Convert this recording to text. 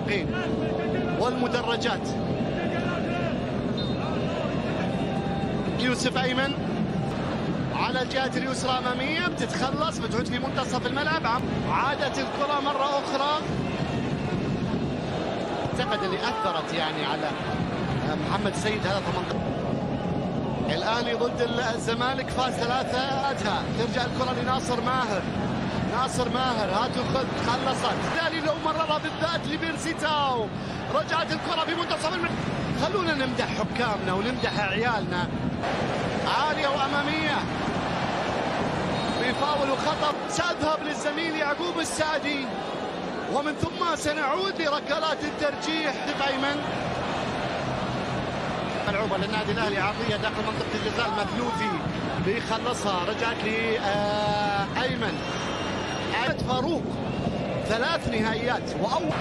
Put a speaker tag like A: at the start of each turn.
A: المسابقين والمدرجات. يوسف أيمن على الجهة اليسرى أمامية، بتتخلص، بتعود في منتصف الملعب. عادت الكرة مرة أخرى. أعتقد اللي أثرت يعني على محمد السيد هذا 18. الأهلي ضد الزمالك فاز 3. ترجع الكرة لناصر ماهر. ناصر ماهر هات وخذ، خلصت. الأهلي لو مررها بالذات لبيرسي تاو. رجعت الكرة في منتصف الملعب. خلونا نمدح حكامنا ونمدح عيالنا. عالية وأمامية بفاول وخطر. سأذهب للزميل يعقوب السعدي ومن ثم سنعود لركلات الترجيح. أيمن ملعوبة للنادي الأهلي، عرضية داخل منطقة الجزاء. المثلوثي بيخلصها، رجعت لأيمن. فاروق 3 نهائيات وأول